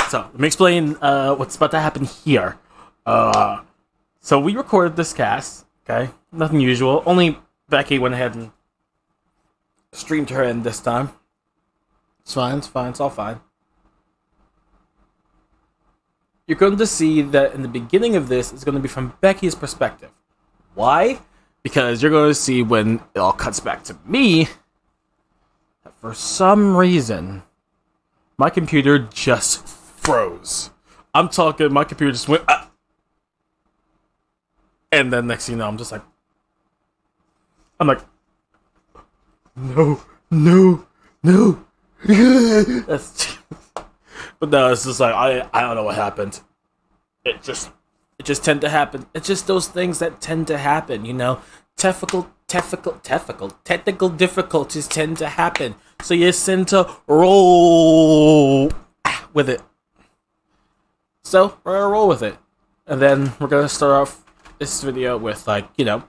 So let me explain what's about to happen here. So we recorded this cast. Okay, nothing usual. Only Becky went ahead and streamed her in this time. It's fine. It's fine. It's all fine. You're going to see that in the beginning of this, it's going to be from Becky's perspective. Why? Because you're going to see when it all cuts back to me, that for some reason, my computer just froze. I'm talking, my computer just went, and then next thing you know, I'm like, no. That's, but no, it's just like, I don't know what happened. It just tend to happen. It's just those things that tend to happen, you know? Technical difficulties tend to happen. So you tend to roll with it. So, we're gonna roll with it. And then we're gonna start off this video with, like, you know,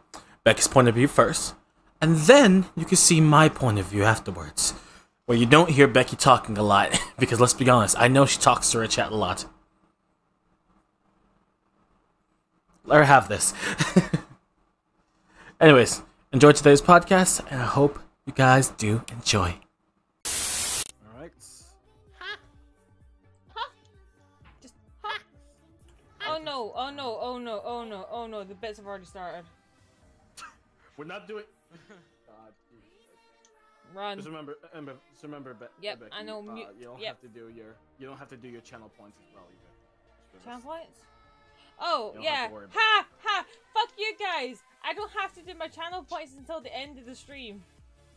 Becky's point of view first. And then you can see my point of view afterwards. Where you don't hear Becky talking a lot. Because let's be honest, I know she talks to her chat a lot. Let her have this. Anyways, enjoy today's podcast, and I hope you guys do enjoy. Alright. Just Oh no, the bits have already started. We're not doing... God. Run. Just remember, Yep, Becky, I know. You don't have to do your channel points as well either. Channel points? Oh, yeah. Ha! Fuck you guys! I don't have to do my channel points until the end of the stream.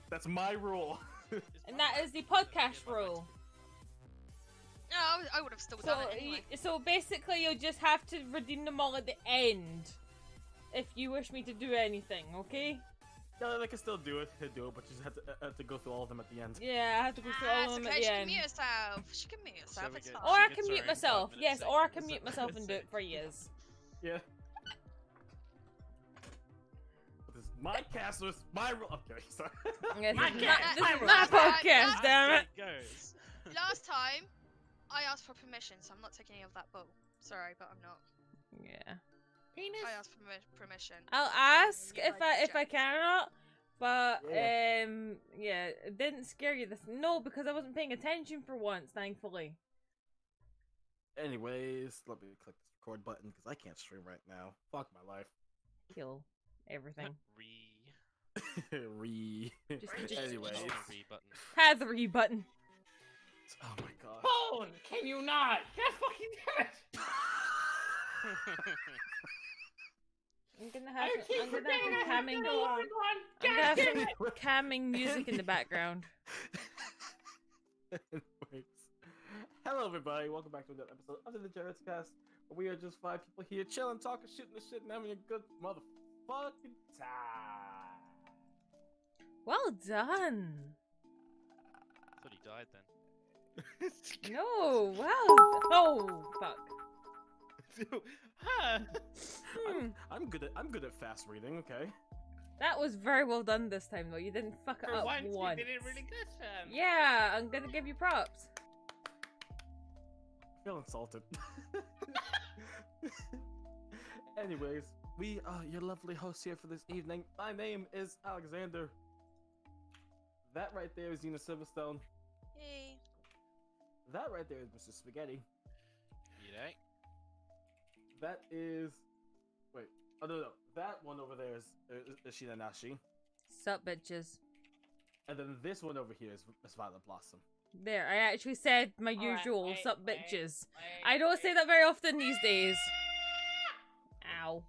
That's my rule. And that is the podcast rule. No, I would have still done it anyway. So basically, you'll just have to redeem them all at the end. If you wish me to do anything, okay? No, they can still do it, but you just have to go through all of them at the end. Yeah, I have to go through all of them at the end. She can mute herself. She can mute herself. It's fine. Or I can mute myself. Yes, or I can mute myself and do it for years. Yeah. This is my cast, so it's my rule. Okay, sorry. Yes, My this cast, is my my rule. podcast, damn it. Last time, I asked for permission, so I'm not taking any of that bull. Sorry, but I'm not. Yeah. I asked for permission. I'll ask if I can or not, but yeah, it didn't scare you. No, because I wasn't paying attention for once, thankfully. Anyways, let me click this record button because I can't stream right now. Fuck my life. Kill everything. Just Anyways. have the re button. Oh my god. Phone! Can you not? God fucking damn it! I'm gonna have some calming music in the background. Anyways. Hello everybody, welcome back to another episode of the DegenerateCast, where we are just 5 people here chilling, talking, shooting the shit, and having a good motherfucking time. Well done. I thought he died then. No, well, oh fuck. I'm good at fast reading, okay? That was very well done this time, though. You didn't fuck it up once. You did it really good, Sam. Yeah, I'm gonna give you props. I feel insulted. Anyways, we are your lovely hosts here for this evening. My name is Alexander. That right there is Zena Silverstone. Hey. That right there is Mr. Spaghetti. G'day. That is... Wait. Oh, no. That one over there is Shina Nashi. Sup, bitches. And then this one over here is Violet Blossom. There, I actually said my usual wait, sup, wait, bitches. wait, I don't say that very often these days. Ow.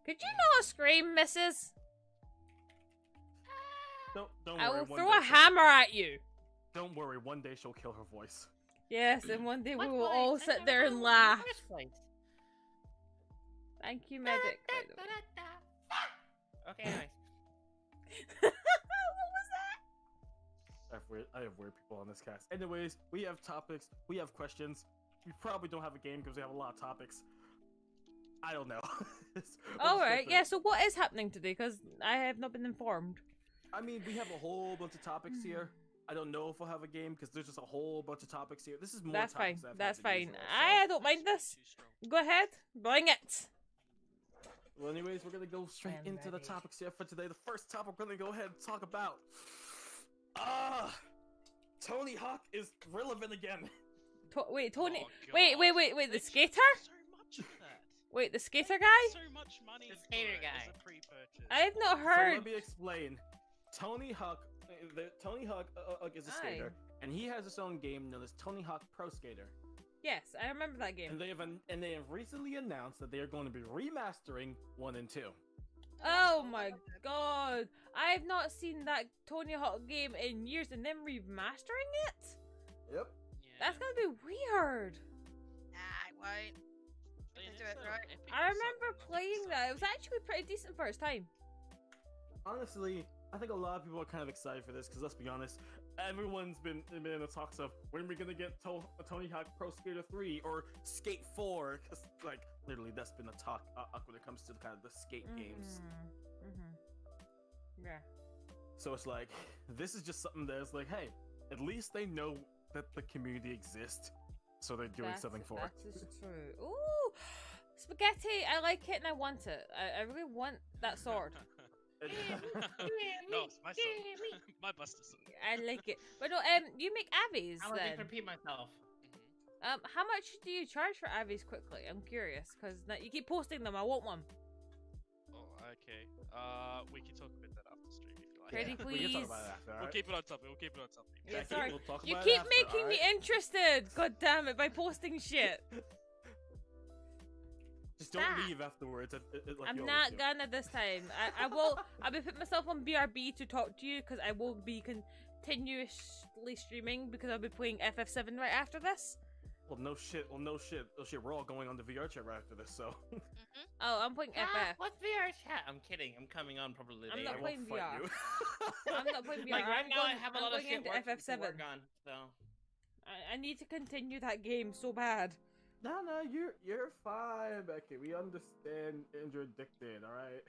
Could you not scream, missus? Don't worry. I will one throw day a hammer at you. Don't worry, one day she'll kill her voice. Yes, and one day we What will voice? all I sit never there heard and the laugh. first place. Thank you, medic. by the way. Okay, anyways. What was that? I have weird people on this cast. Anyways, we have topics, we have questions. We probably don't have a game because we have a lot of topics. I don't know. Alright, yeah, so what is happening today? Because I have not been informed. I mean, we have a whole bunch of topics here. I don't know if we'll have a game because there's just a whole bunch of topics here. This is more That's fine. topics I've had That's to fine. usual, I don't mind this. Too strong. Go ahead. Bring it. Well, anyways, we're gonna go straight I'm into the ready. topics here for today. The first topic we're gonna go ahead and talk about. Tony Hawk is relevant again. Wait, Tony. Oh, wait. God. The They skater? charge So much of that. Wait, the skater guy? So much money. The for skater it guy. as a pre-purchase. I've not So heard. let me explain. Tony Hawk is a skater, and he has his own game known as Tony Hawk Pro Skater. Yes, I remember that game. And they have recently announced that they are going to be remastering 1 and 2. Oh my god. I have not seen that Tony Hawk game in years and them remastering it? Yep. Yeah. That's gonna be weird. Nah, I won't. They They did do it sort of right. epic I or remember something, playing so- that. It was actually pretty decent for its time. Honestly, I think a lot of people are kind of excited for this because let's be honest, everyone's been in the talks of when we're gonna get Tony Hawk Pro Skater 3 or Skate 4, because like literally that's been a talk when it comes to kind of the skate games. Yeah. So it's like this is just something that's like, hey, at least they know that the community exists, so they're doing something for it. That is true. Ooh! Spaghetti! I like it and I want it. I really want that sword. No, it's my son. My Buster son. I like it. But no, you make Avies I'm gonna then. repeat myself. How much do you charge for Avies quickly? I'm curious, because you keep posting them. I want one. Oh, okay. We can talk about that after stream if you like. Pretty We can talk please. about it after, We'll alright? keep it on topic. We'll keep it on topic. Yeah, Okay, sorry. we'll talk You about it keep after, making me alright? interested. God damn it! By posting shit. Just don't Stop. leave afterwards. Like I'm you not always do. gonna this time. I will. I'll be putting myself on BRB to talk to you because I will be continuously streaming because I'll be playing FF7 right after this. Well, no shit. We're all going on the VR chat right after this, so. Oh, I'm playing FF. What's VR chat? I'm kidding. I'm coming on probably I'm later. not I playing won't fight VR. you. I'm not playing VR. Like right I'm now, going, I have a I'm lot of going shit into work, to FF7. work on. So I need to continue that game so bad. No, you're fine, Becky. We understand and you're addicted, alright?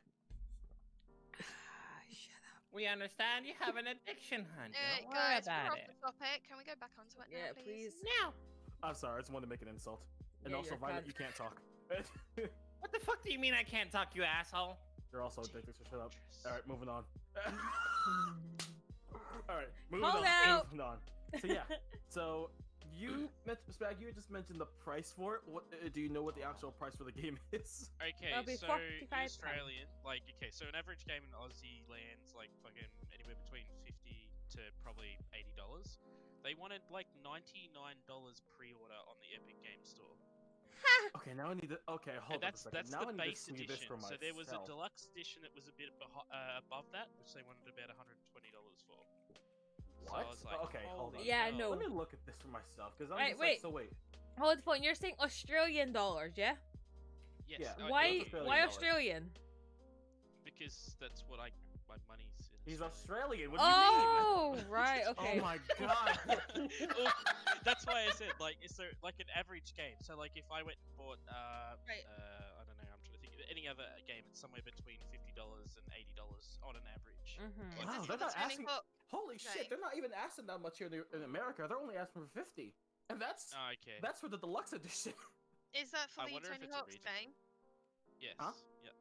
Shut up. we understand you have an addiction, hun. Alright, Don't worry guys, we're about off it. the topic. Can we go back onto it Yeah, now, please. Now, I'm sorry, I just wanted to make an insult. And Yeah, also, you're Violet, cunt. you can't talk. what the fuck do you mean I can't talk, you asshole? You're also addicted, so shut up. Alright, moving on. Alright, moving Hold on. out. Moving on. So yeah, so you Spag, you just mentioned the price for it. What do you know what the actual price for the game is? Okay, That'll be so £45. Australian, like, okay, so an average game in Aussie lands like fucking anywhere between $50 to probably $80. They wanted like $99 pre-order on the Epic Game Store. Okay, now I need to. Okay, hold And on a second. that's Now the I need base to see this edition. for So there was a myself. deluxe edition that was a bit above that, which they wanted about $120 for. So What? I was like, Okay, hold on. holy Yeah, I hell. know. Let me look at this for myself, because I'm Wait, just wait. like, so wait. Hold the phone. You're saying Australian dollars, yeah? Yes. Yeah. it Why? was Australian Why dollars. Australian? Because that's what my money's in. He's Australia. Australian. What do you mean? Oh, right. Okay. Oh my god. Well, that's why I said like, is there like an average game? So like, if I went and bought Right. I don't know, I'm trying to think of any other game, it's somewhere between $50 and $80 on an average. Mhm. Is Wow, this they're for the not Tony asking- Hawk? Holy Okay. shit! They're not even asking that much here in America. They're only asking for 50, and that's Oh, okay. that's for the deluxe edition. Is that for I the wonder if Tony it's a Hawk's region. game? Yes. Huh? Yep.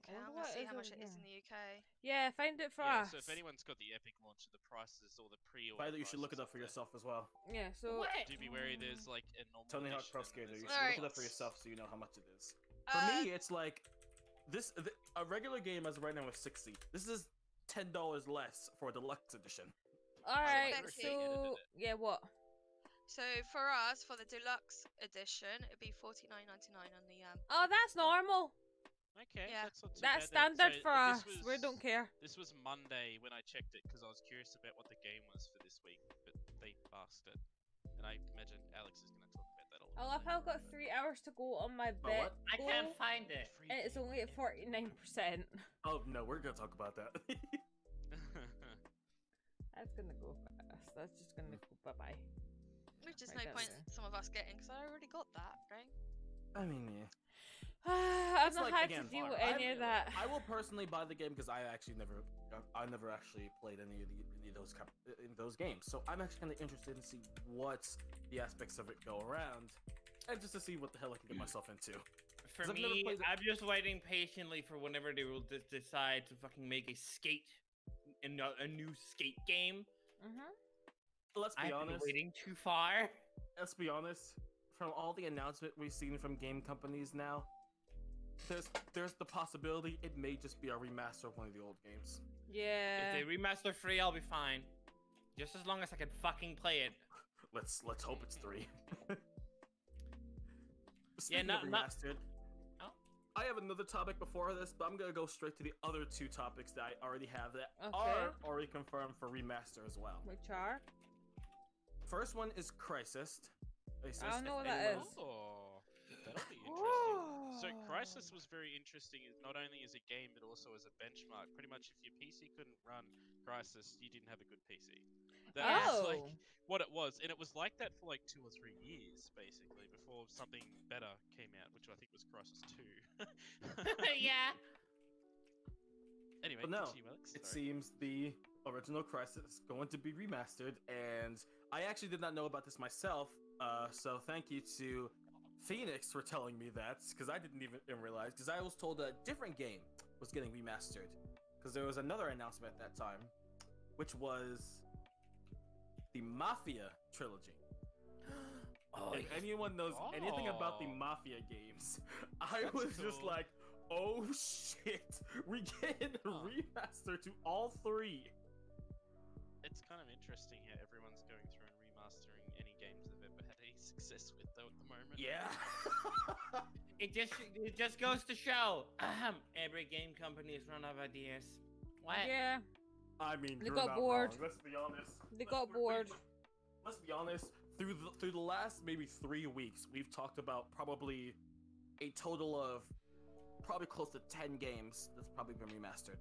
Okay, wonder I'm what gonna see is how much over it is there. in the UK. Yeah, find it for Yeah, us. so if anyone's got the Epic launch of the prices or the pre-order, Violet, you should look it prices up for there. yourself as well. Yeah. So. What? Do be wary. There's like a normal Tony Hawk edition Pro and Skater. there's You like should Alright. look it up for plus. yourself so you know how much it is. For Uh, me, it's like a regular game as of right now is 60. This is $10 less for a deluxe edition. All right. Becky. So yeah, what? So for us, for the deluxe edition, it'd be $49.99 on the Oh, that's normal. Okay, Yeah. that's not too That's bad then. standard So for this us. We don't care. This was Monday when I checked it because I was curious about what the game was for this week, but they asked it, and I imagine Alex is going to talk about that a I little love bit how I've got 3 hours to go on my Oh, bet. what? I can't find it. Free And it's game. only at 49%. Oh no, we're gonna talk about that. That's gonna go fast. That's just gonna go bye bye. Which is Right, no that's point it. some of us getting, because I already got that, right? I mean, yeah. I've It's not like, had again, to deal with I- any of that. I will personally buy the game because I actually never I never actually played any of those games, so I'm actually kind of interested in see what the aspects of it go around, and just to see what the hell I can get myself into. For 'Cause I've never me, played it. I'm just waiting patiently for whenever they will decide to fucking make a new skate game. Let's be I've been honest. waiting too far. Let's be honest. From all the announcement we've seen from game companies now, there's the possibility it may just be a remaster of one of the old games. Yeah. If they remaster 3, I'll be fine. Just as long as I can fucking play it. Let's hope it's 3. Yeah, Speaking of not. remastered, Oh. I have another topic before this, but I'm gonna go straight to the other 2 topics that I already have that Okay. are already confirmed for remaster as well. Which are? First one is Crisis. I don't know what that is. Oh, that'll be interesting. So Crisis was very interesting, not only as a game, but also as a benchmark. Pretty much if your PC couldn't run Crisis, you didn't have a good PC. That was like Oh. what it was. And it was like that for like 2 or 3 years, basically, before something better came out, which I think was Crisis 2. Yeah. Anyway, But no, continue, Alex. it Sorry. seems the original Crisis is going to be remastered, and I actually did not know about this myself, so thank you to Phoenix for telling me that, because I didn't even realize, because I was told a different game was getting remastered, because there was another announcement at that time, which was the Mafia trilogy. Oh, If anyone knows anything about the Oh. Mafia games, I That's was just cool. like, oh shit, we get a remaster to all 3. It's kind of interesting how everyone's going through and remastering any games they've ever had any success with, though, at the moment. Yeah. It just goes to show every game company is run out of ideas. What? Yeah. I mean, They you're got not bored. wrong. Let's be honest. They got bored. Let's be honest. Through the last maybe 3 weeks, we've talked about probably a total of probably close to 10 games that's probably been remastered.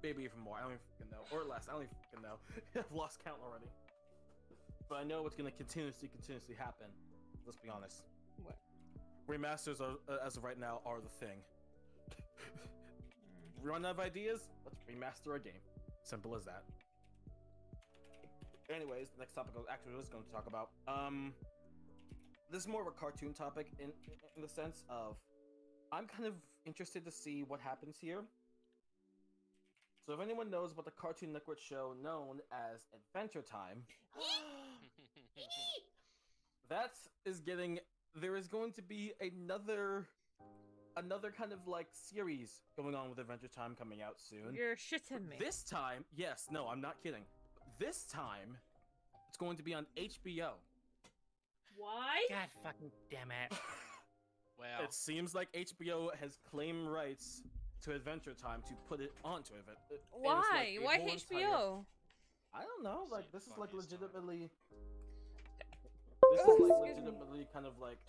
Maybe even more. I don't even fucking know. Or less. I don't even fucking know. I've lost count already. But I know it's gonna continuously happen. Let's be honest. What? Remasters are, as of right now, are the thing. Run out of ideas? Let's remaster a game. Simple as that. Anyways, the next topic I actually was going to talk about. This is more of a cartoon topic in the sense of I'm kind of interested to see what happens here. So if anyone knows about the Cartoon Network show known as Adventure Time, that is getting. There is going to be another kind of like series going on with Adventure Time coming out soon. You're shitting me. This time, yes, no, I'm not kidding. This time, it's going to be on HBO. Why? God fucking damn it. Wow. It seems like HBO has claimed rights to Adventure Time to put it onto it. Why? Why HBO? I don't know. Like Seems this is funny like as fuck. legitimately. Oh, This is like excuse me. legitimately kind of like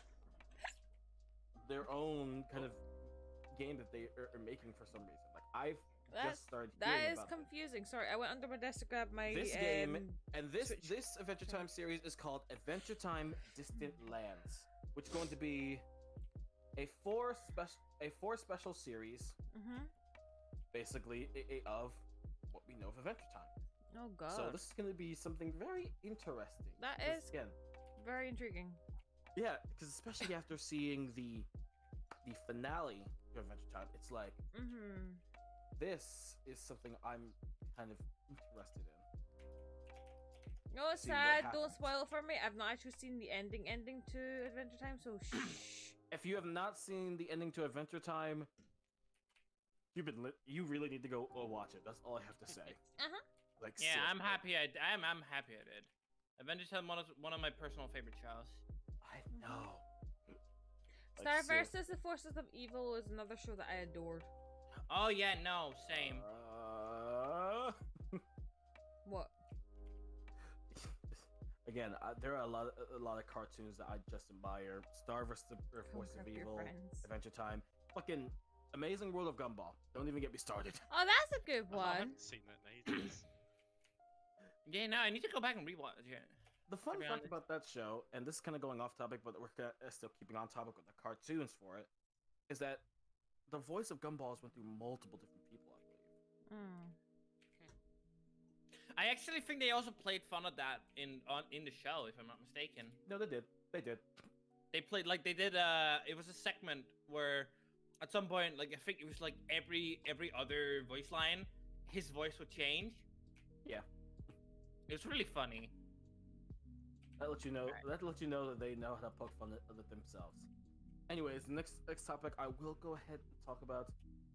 their own kind of game that they are making for some reason. Like I've just started That hearing is about confusing. Sorry, I went under my desk to grab my this game, and this Switch. Adventure Time series is called Adventure Time Distant Lands, which is going to be a four special series, basically of what we know of Adventure Time. Oh god. So this is going to be something very interesting. That 'cause, is again, very intriguing. yeah, because especially after seeing the finale of Adventure Time, it's like this is something I'm kind of interested in. No, it's See what sad. Don't happens. spoil it for me. I've not actually seen the ending to Adventure Time, so shh. If you have not seen the ending to Adventure Time, you really need to go watch it. That's all I have to say. Like, Yeah, I'm seriously. happy. I'm happy I did. Adventure Time one of my personal favorite shows. I know. Star Like, vs. The Forces of Evil is another show that I adored. Oh yeah, no, same. What? Again, there are a lot of cartoons that I just admire. Star vs. the Forces of Come your Evil, friends. Adventure Time, fucking Amazing World of Gumball. Don't even get me started. Oh, that's a good I one. haven't seen that in ages. Yeah, no, I need to go back and rewatch it. The fun be fact honest. about that show, and this is kind of going off topic, but we're still keeping on topic with the cartoons for it, is that the voice of Gumball has went through multiple different people, I believe. Mm. I actually think they also played fun of that in the show, if I'm not mistaken. No, they did. They did. They played like they did. It was a segment where, at some point, like I think it was like every other voice line, his voice would change. Yeah. It was really funny. That lets you know. That lets you know that they know how to poke fun at themselves. Anyways, next topic I will go ahead and talk about.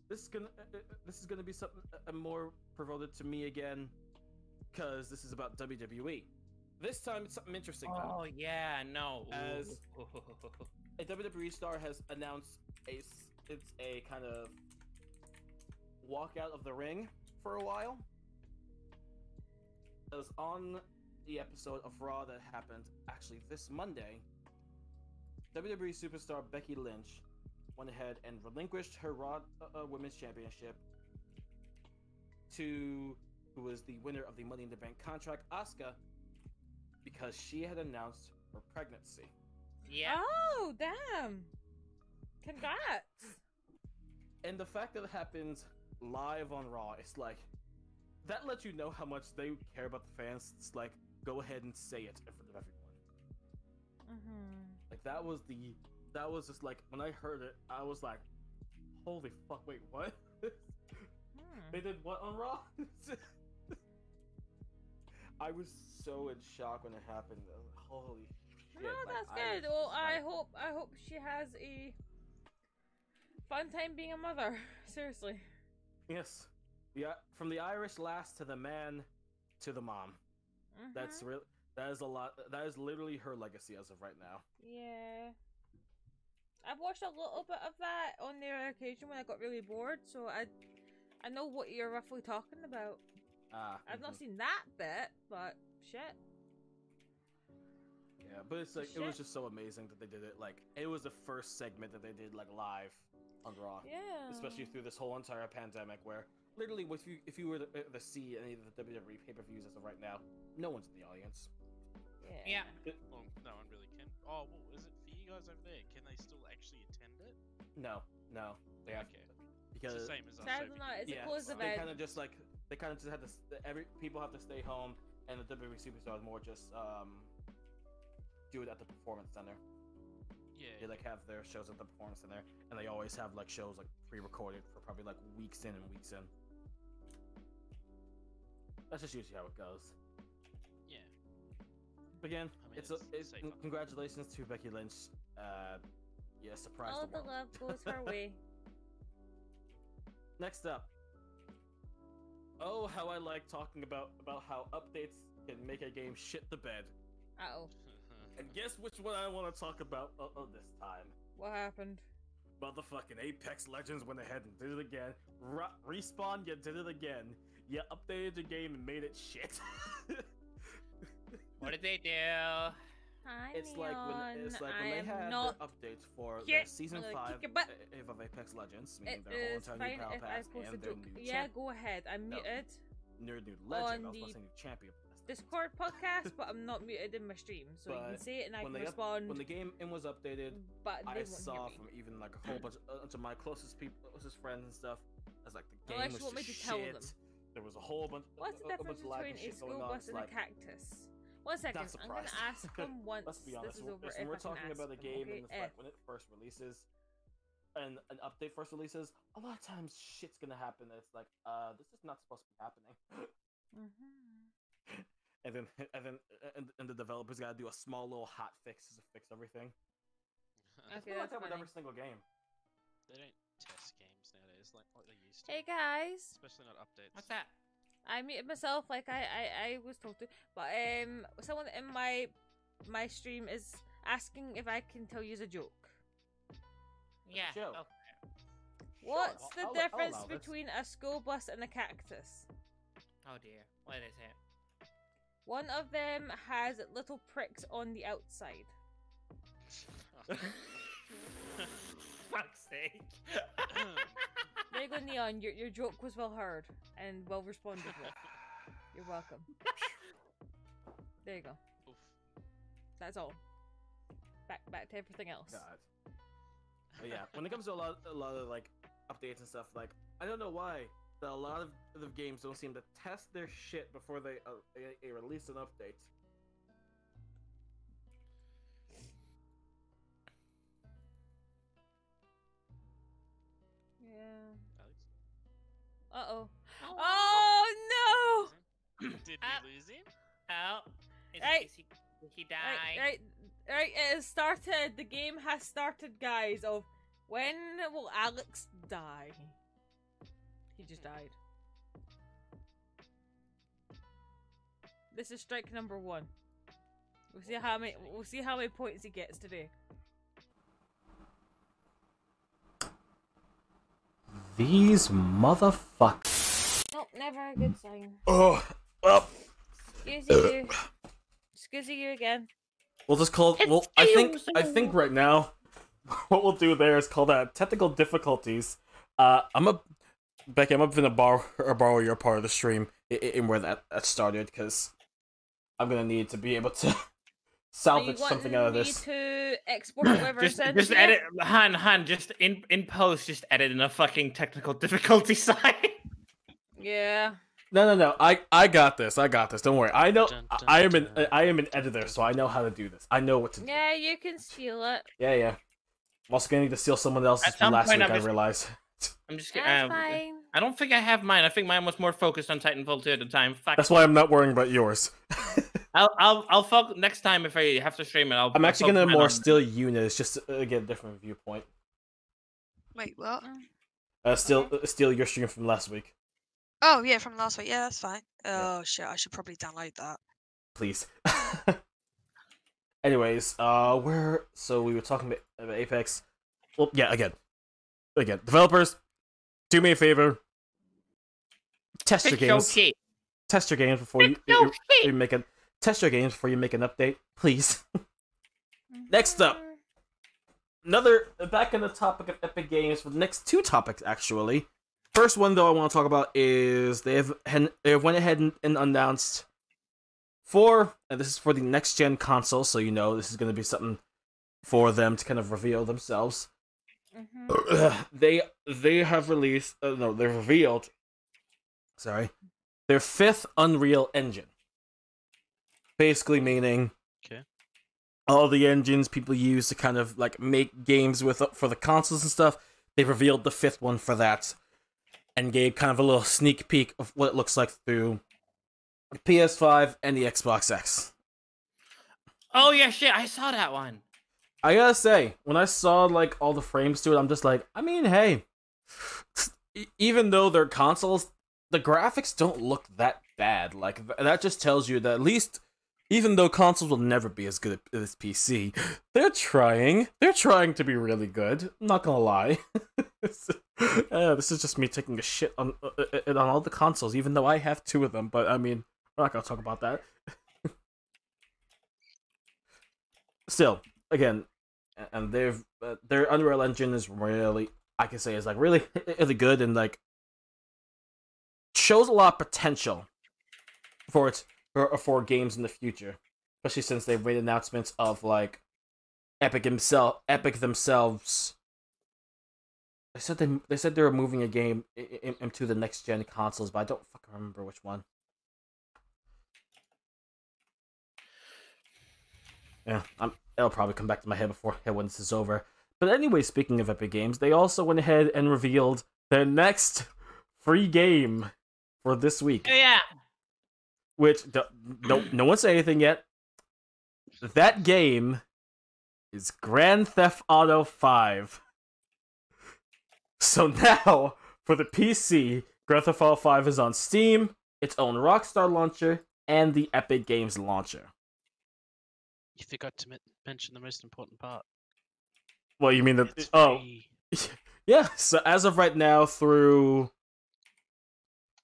This is gonna be something more devoted to me again, because this is about WWE. This time it's something interesting. Oh yeah, no. As a WWE star has announced it's a kind of walkout of the ring for a while. It was on the episode of Raw that happened actually this Monday. WWE superstar Becky Lynch went ahead and relinquished her Raw Women's Championship to who was the winner of the Money in the Bank contract, Asuka, because she had announced her pregnancy. Yeah. Oh, damn. Congrats. And the fact that it happened live on Raw, it's like, that lets you know how much they care about the fans. It's like, go ahead and say it in front of everyone. Mm-hmm. Like, that was just like, when I heard it, I was like, holy fuck, wait, what? They did what on Raw? I was so in shock when it happened. Holy shit. No, like, that's I good. was Well, just I like- hope she has a fun time being a mother. Seriously. Yes. Yeah, from the Irish lass to the man to the mom. Mhm. That's real. That is a lot. That is literally her legacy as of right now. Yeah. I've watched a little bit of that on the occasion when I got really bored, so I know what you're roughly talking about. I've not seen that bit, but shit. Yeah, but it's like it was just so amazing that they did it. Like it was the first segment that they did like live on Raw. Yeah. Especially through this whole entire pandemic, where literally, if you were to see any of the WWE pay-per-views as of right now, no one's in the audience. Yeah. Well, no one really can. Oh, well, is it for you guys over there? Can they still actually attend it? No. They have Okay. It's because the same as us. Sadly over not. here. It's a yeah, closed they event. kind of just had to. People have to stay home, and the WWE Superstars more just do it at the Performance Center. Yeah. They like have their shows at the Performance Center, and they always have like shows like pre-recorded for probably like weeks in and weeks in. That's just usually how it goes. Yeah. Again, I mean, it's safer. congratulations to Becky Lynch. Yeah, surprised All the the world. love goes her way. Next up. Oh, how I like talking about how updates can make a game shit the bed. Uh-oh. And guess which one I want to talk about this time? What happened? Motherfucking Apex Legends went ahead and did it again. Respawn, you did it again. You updated your game and made it shit. What did they do? Hi, It's like when they had not... their updates for Here, the season I'm gonna 5 kick your butt. of Apex Legends, meaning It their whole is entire fine new battle if I pass post a and their joke. new Yeah, go ahead. I'm No. muted. new legend. I On was the supposed to say new champion. Discord podcast, but I'm not muted in my stream, so you can But say it and I when can they respond. when the game was updated, but they I won't saw hear me. from even like a whole bunch of my closest friends and stuff. I was like, the game Unless was you want me just to tell shit. them. There was a whole bunch. What's the a bunch difference of lag between and a shit school going on. bus It's and a like, cactus? 1 second, not I'm gonna surprised. ask him once Let's be honest. this is over. When if we're I can talking ask about a him, game okay? and it's like when it first releases, and an update first releases, a lot of times shit's gonna happen. And it's like, this is not supposed to be happening. Mm-hmm. and the developers gotta do a small little hot fix to fix everything. I Okay, feel like that's that with funny. every single game. They don't test games nowadays like they used to. Hey guys, Especially not updates. What's that? I muted myself like I was told to, but someone in my stream is asking if I can tell you a joke. Yeah. joke. Oh. What's the I'll difference allow this. between a school bus and a cactus? Oh dear. What is it? One of them has little pricks on the outside. Fuck's sake. There you go, Neon. Your joke was well heard and well responded with. You're welcome. There you go. Oof. That's all. Back to everything else. God. But yeah, when it comes to a lot of like updates and stuff, like I don't know why that a lot of the games don't seem to test their shit before they release an update. Yeah. Uh-oh. Oh, no! Did we lose him? Oh, Right. Did he die? Right, it has started. The game has started, guys, of when will Alex die? He just died. This is strike number 1. We'll see how many points he gets today. These motherfuckers. Nope, never a good sign. Oh, well. Excuse you. Excuse you again. We'll just call it. Well, I think right now, what we'll do there is call that technical difficulties. Becky, I'm gonna borrow your part of the stream in where that started, because I'm gonna need to be able to salvage something out of this. To export whatever just edit, Han, just in post, just edit in a fucking technical difficulty sign. Yeah. No. I got this. Don't worry. I know. I am an editor, so I know how to do this. I know what to do. Yeah, you can steal it. Yeah. I'm also gonna need to steal someone else's from last week. I realize. I'm just That's fine. I don't think I have mine. I think mine was more focused on Titanfall 2 at the time. Fuck. That's why I'm not worrying about yours. I'll focus next time if I have to stream it. I'm actually gonna more steal units just to get a different viewpoint. Wait, what? Steal your stream from last week. Oh, yeah, from last week. Yeah, that's fine. Oh, shit, I should probably download that. Please. Anyways, so we were talking about Apex. Well, yeah, again, developers, do me a favor. Test your games. Test your games before you make an update, please. Next up, back in the topic of Epic Games for the next 2 topics, actually. First one, though, I want to talk about is they went ahead and announced and this is for the next gen console, so this is going to be something for them to kind of reveal themselves. Mm-hmm. They have released they revealed their 5th Unreal Engine. Basically meaning all the engines people use to kind of like make games with for the consoles and stuff, they revealed the 5th one for that and gave kind of a little sneak peek of what it looks like through the PS5 and the Xbox X. Oh yeah, shit, I saw that one. I gotta say, when I saw like all the frames to it, I'm just like, I mean, hey, even though they're consoles, the graphics don't look that bad. Like, that just tells you that at least, even though consoles will never be as good as PC, they're trying to be really good. I'm not gonna lie. This is just me taking a shit on all the consoles, even though I have 2 of them. But I mean, we're not gonna talk about that. Still, again, and their Unreal Engine is really, I can say, is like really, really good and like shows a lot of potential for games in the future, especially since they've made announcements of like Epic themselves. They said they were moving a game into the next gen consoles, but I don't fucking remember which one. Yeah, it'll probably come back to my head when this is over. But anyway, speaking of Epic Games, they also went ahead and revealed their next free game for this week. Yeah. Which, no one said anything yet. That game is Grand Theft Auto 5. So now, for the PC, Grand Theft Auto 5 is on Steam, its own Rockstar launcher, and the Epic Games launcher. You forgot to mention the most important part. Well, you mean It's free. Yeah, so as of right now, through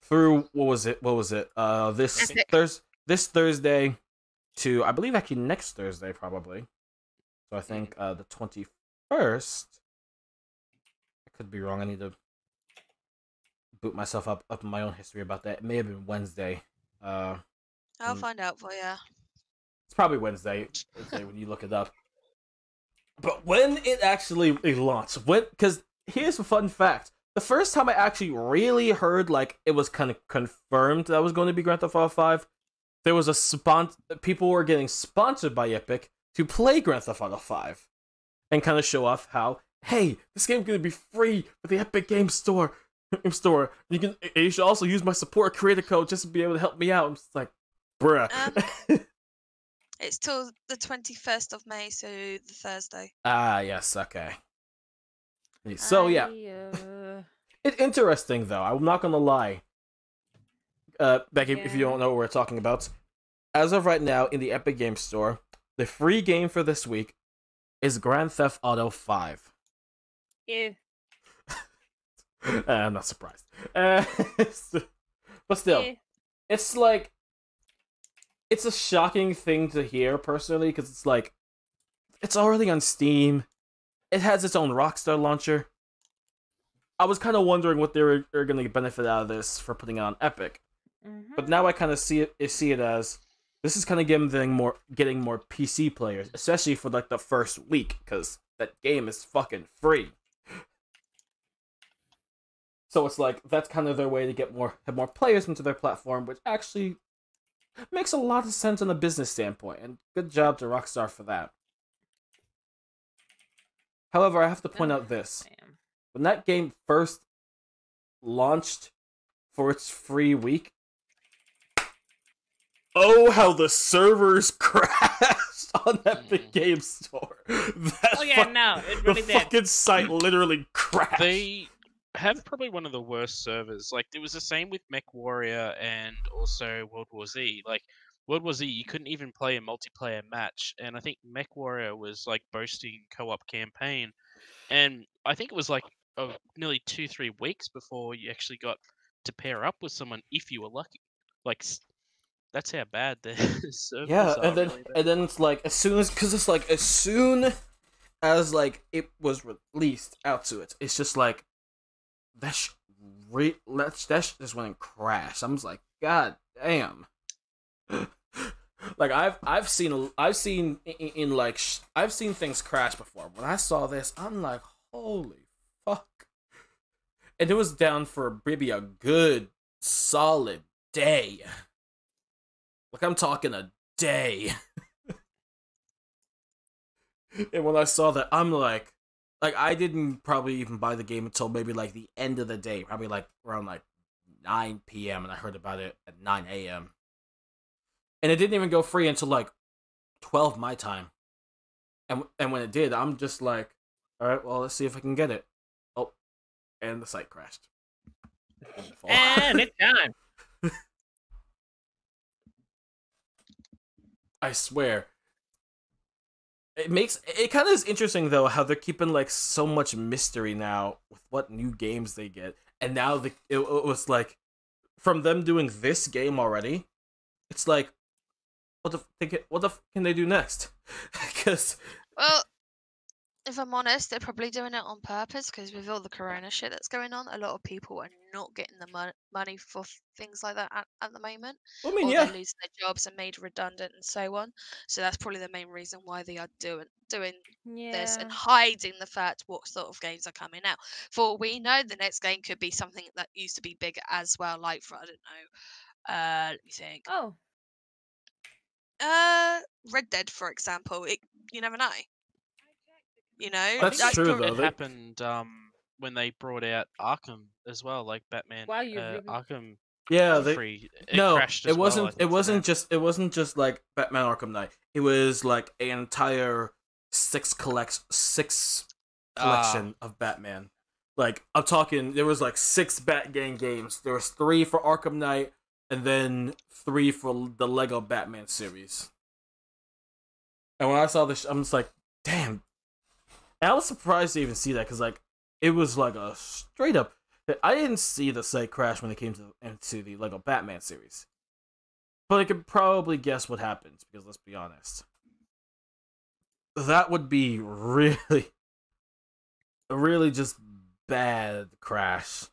what was it? This Thursday to, I believe, actually next Thursday, probably. So I think the 21st. I could be wrong. I need to boot myself up in my own history about that. It may have been Wednesday. I'll find out for you. It's probably Wednesday when you look it up. But when it actually launched, because here's a fun fact: the first time I actually really heard like it was kind of confirmed that it was going to be Grand Theft Auto 5, there was people were getting sponsored by Epic to play Grand Theft Auto 5 and kind of show off how, hey, this game's going to be free with the Epic Game Store. You should also use my support creator code just to be able to help me out. I'm just like, bruh. It's till the 21st of May, so the Thursday. Ah, yes, okay. So yeah, it's interesting though. I'm not gonna lie, Becky, if you don't know what we're talking about, as of right now in the Epic Game Store, the free game for this week is Grand Theft Auto 5. Ew. I'm not surprised. But still, it's like, it's a shocking thing to hear personally, because it's like, it's already on Steam. It has its own Rockstar launcher. I was kind of wondering what they were going to benefit out of this for putting it on Epic. But now I kind of see it as, this is kind of getting more PC players, especially for like the first week, because that game is fucking free. So it's like, that's kind of their way to have more players into their platform, which actually makes a lot of sense on a business standpoint, and good job to Rockstar for that. However, I have to point out this. When that game first launched for its free week, oh, how the servers crashed on Epic Game Store. It really did. The fucking site literally crashed. They have probably one of the worst servers. Like, it was the same with MechWarrior and also World War Z. Like, World War Z, you couldn't even play a multiplayer match, and I think MechWarrior was like boasting co-op campaign, and I think it was like nearly 2-3 weeks before you actually got to pair up with someone if you were lucky. Like, that's how bad the servers are. And then it's like, as soon as like it was released out to it, it's just like that just went and crashed. I'm just like, god damn. Like I've seen things crash before. When I saw this, I'm like, holy fuck. And it was down for maybe a good solid day. Like, I'm talking a day. And when I saw that, I'm like I didn't probably even buy the game until maybe like the end of the day, probably like around like 9 p.m. and I heard about it at 9 a.m. And it didn't even go free until like 12 my time. And when it did, I'm just like, all right, well, let's see if I can get it. Oh, and the site crashed. And it's time. I swear. It kind of is interesting though how they're keeping like so much mystery now with what new games they get, and now it was like, from them doing this game already, it's like, what the can they do next? Because, well, if I'm honest, they're probably doing it on purpose, because with all the corona shit that's going on, a lot of people are not getting the money for things like that at the moment. I mean, or yeah, they're losing their jobs and made redundant and so on. So that's probably the main reason why they are doing this and hiding the fact what sort of games are coming out. For all we know, the next game could be something that used to be bigger as well, like, for, I don't know, let me think. Red Dead, for example. You never know. You know, that's true though. It happened when they brought out Arkham as well, like Batman. Wow, you really... Arkham. Yeah, crashed as well, it wasn't just like Batman Arkham Knight. It was like an entire six collection of Batman. Like, I'm talking, there was like 6 Batman games. There was 3 for Arkham Knight, and then 3 for the Lego Batman series. And when I saw this, I'm just like, damn. And I was surprised to even see that, because like, it was like a straight up. I didn't see the site crash when it came into the Lego Batman series, but I could probably guess what happens, because let's be honest, that would be really just bad crash.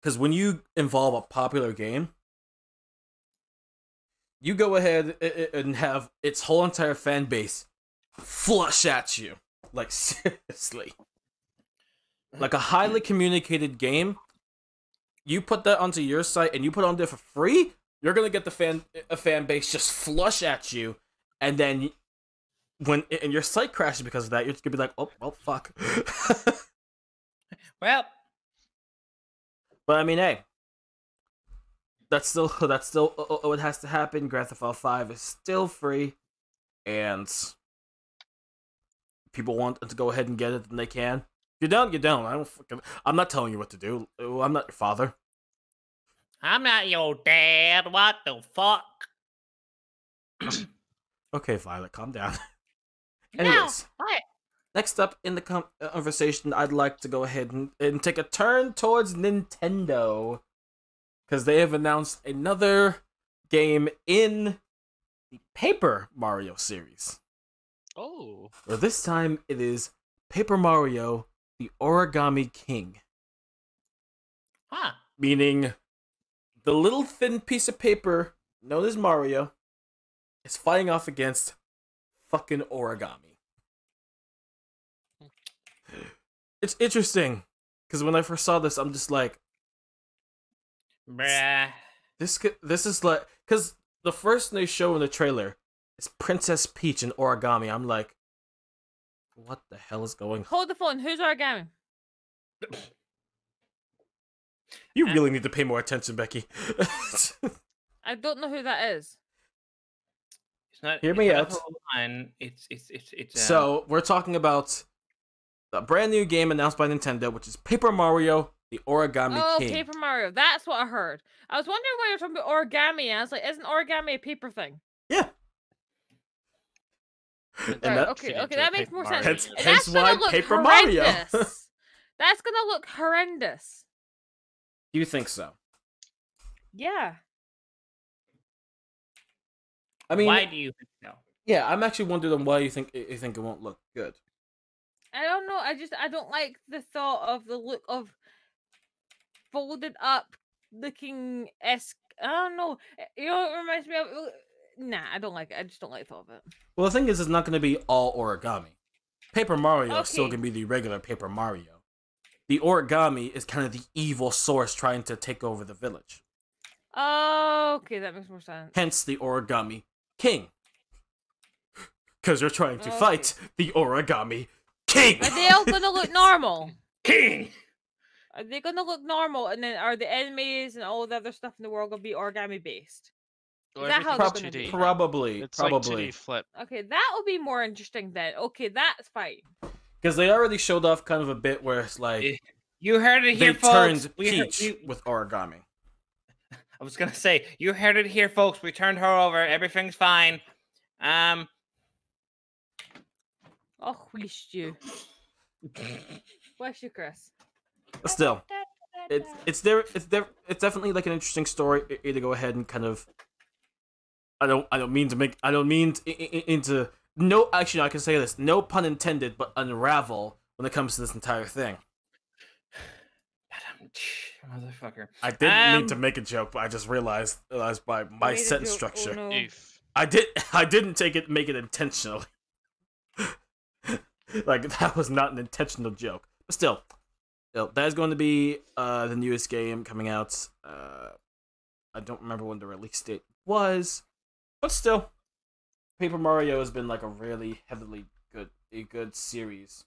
Because when you involve a popular game, you go ahead and have its whole entire fan base flush at you. Like, seriously. like a highly communicated game, you put that onto your site and you put it on there for free, you're gonna get a fan base just flush at you, and then when your site crashes because of that, you're just gonna be like, oh, well, fuck. Well, but I mean, hey, that's still what has to happen. Grand Theft Auto 5 is still free, and people want to go ahead and get it, then they can. If you're down, you're down. I'm not telling you what to do. I'm not your father. I'm not your dad. What the fuck? Okay, Violet, calm down. No, Anyways, what? next up in the conversation, I'd like to go ahead and take a turn towards Nintendo, because they have announced another game in the Paper Mario series. Oh. Or this time, it is Paper Mario, the Origami King. Huh. Meaning, the little thin piece of paper known as Mario is fighting off against fucking origami. It's interesting, because when I first saw this, I'm just like, bruh. This is like, because the first thing they show in the trailer is Princess Peach and origami. I'm like, what the hell is going on? Hold the phone. Who's origami? You really need to pay more attention, Becky. I don't know who that is. It's not. Hear me out. It's. So we're talking about a brand new game announced by Nintendo, which is Paper Mario, the Origami King. Oh, Paper Mario. That's what I heard. I was wondering why you're talking about origami. I was like, isn't origami a paper thing? Yeah. Right, okay, that makes more sense. Hence why Paper Mario. That's gonna look horrendous. Do you think so? Yeah. I mean, why do you think so? Yeah, I'm actually wondering why you think it won't look good. I don't know. I don't like the thought of the look of folded up looking esque. I don't know. You know, it reminds me of. Nah, I don't like it. I just don't like the thought of it. Well, the thing is, it's not going to be all origami. Paper Mario is still going to be the regular Paper Mario. The origami is kind of the evil source trying to take over the village. Oh, okay, that makes more sense. Hence the Origami King. Because you're trying to fight the Origami King! Are they all gonna look normal? King! Are they gonna look normal, and then are the enemies and all the other stuff in the world gonna be origami based? Is that how it's gonna be? Probably. It's probably. like 2D flip. Okay, that will be more interesting then. Okay, that's fine. Because they already showed off kind of a bit where it's like... You heard it here, they folks! turned Peach with origami. I was gonna say, you heard it here, folks. We turned her over. Everything's fine. Oh, bless you. Bless you, Chris. But still, it's definitely like an interesting story to go ahead and kind of. I don't mean to. No, actually, I can say this. No pun intended, but unravel when it comes to this entire thing. Motherfucker. I didn't mean to make a joke, but I just realized by my sentence structure. Oh, no. I didn't make it intentionally. Like, that was not an intentional joke. But still, that is going to be the newest game coming out. I don't remember when the release date was, but still, Paper Mario has been like a really good series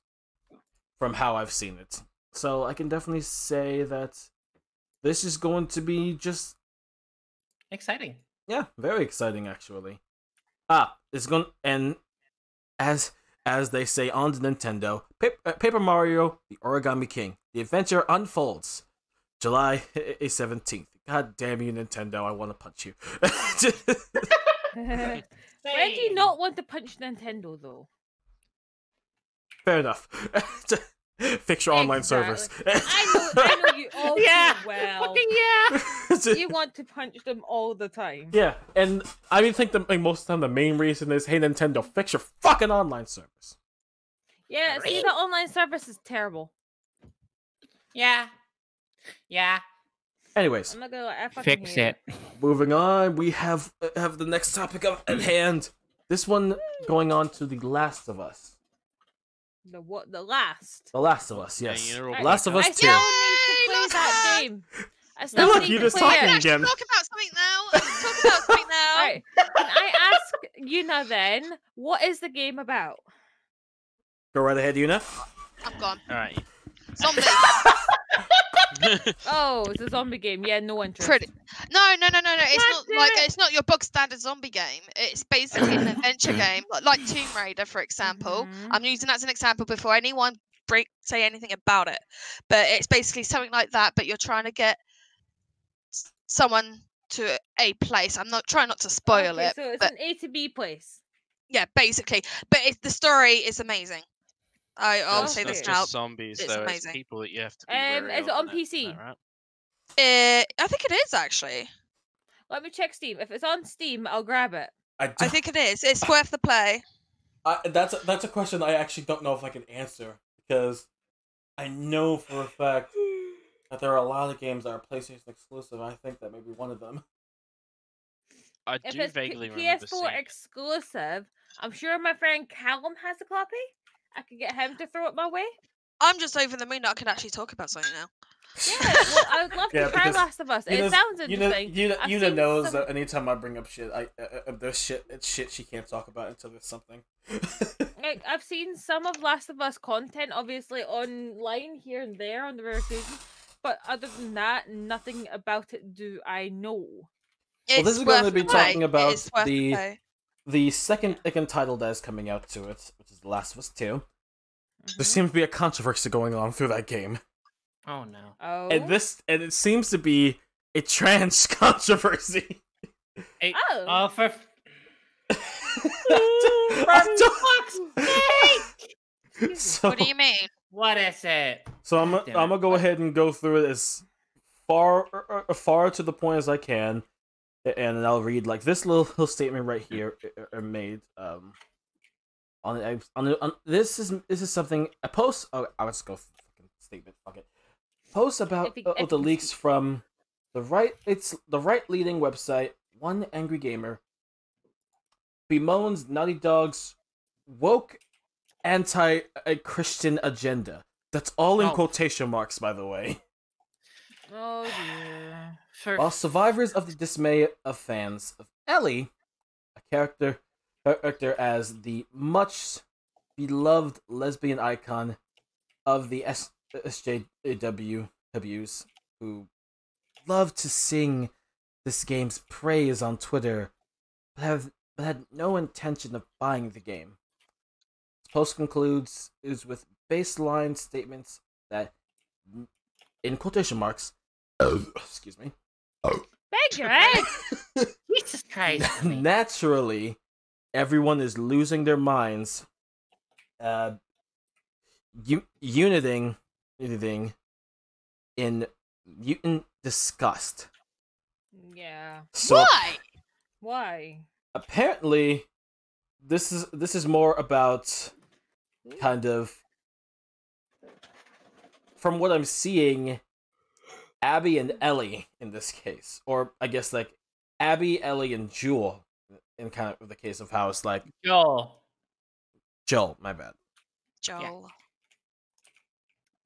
from how I've seen it. So I can definitely say that this is going to be just exciting. Yeah, very exciting actually. It's going and as they say on the Nintendo, Paper Mario: The Origami King. The adventure unfolds July 17th. God damn you, Nintendo! I want to punch you. Why do you not want to punch Nintendo though? Fair enough. Fix your online servers. I know you all too well. Fucking yeah. You want to punch them all the time. Yeah, and I mean, think most of the time the main reason is, hey Nintendo, fix your fucking online service. Yeah, see, the online service is terrible. Yeah. Anyways, I'm not gonna lie, I fucking fix hate it. Moving on, we have the next topic at hand. This one going on to The Last of Us. The what? The Last. The Last of Us, Yeah, yes. you're all The Last of Us I 2. still need to play that game. I still Look, need you to just play talking it. again. Talk about something now. Talk about something now. Alright, can I ask Yuna then, what is the game about? Go right ahead, Yuna. I'm gone. All right. Zombie. Oh, it's a zombie game. Yeah, no interest. Pretty. No. It's God not damn like it. it's not your bog standard zombie game. It's basically an adventure game, like Tomb Raider, for example. Mhm. I'm using that as an example before anyone say anything about it. But it's basically something like that. But you're trying to get someone to a place. I'm not trying not to spoil Okay, it. so it's but an A to B place. yeah, basically. But the story is amazing. I'll It's say not this just now. zombies, It's though. amazing. It's people that you have to be wary Is of. it on in PC? Is that right? I think it is actually. Let me check Steam. If it's on Steam, I'll grab it. I think it is. It's worth the play. That's a question I actually don't know if I can answer, because I know for a fact that there are a lot of games that are PlayStation exclusive. I think that may be one of them. I If do it's vaguely remember PS4 seeing it. exclusive, I'm sure my friend Callum has a copy. I could get him to throw it my way. I'm just over the moon that I can actually talk about something now. Yeah, well, I would love to try because Last of Us. It sounds interesting. I've Yuna seen knows some- that anytime I bring up shit, there's shit she can't talk about until there's something. Like, I've seen some of Last of Us content, obviously online here and there on the rare occasion, but other than that, nothing about it do I know. Well, this is going to be talking about It's worth the play. the second title that is coming out to it, which is The Last of Us 2. There seems to be a controversy going on through that game. Oh no. Oh. And it seems to be a trans controversy. Hey, Oh. for So, What do you mean? what is it? so I'm God damn it. gonna go ahead and go through it as far to the point as I can, and I'll read like this little statement right here made on this is something a post. Oh, I'll just go fucking statement. Fuck it. Post about the leaks from the right. It's the right leading website. One Angry Gamer bemoans Naughty Dog's woke anti-Christian agenda. That's all in quotation marks, by the way. Oh dear. While survivors of the dismay of fans of Ellie, a character as the much beloved lesbian icon of the SJWs, who love to sing this game's praise on Twitter, but had no intention of buying the game. This post concludes with baseline statements that, in quotation marks, excuse me. Beg your head! Jesus Christ. Naturally, everyone is losing their minds, uniting in mutant disgust. Yeah. So Why? apparently, this is more about kind of, from what I'm seeing, Abby and Ellie in this case, or I guess like Abby, Ellie, and Joel in kind of the case of how it's like Joel. My bad. Joel.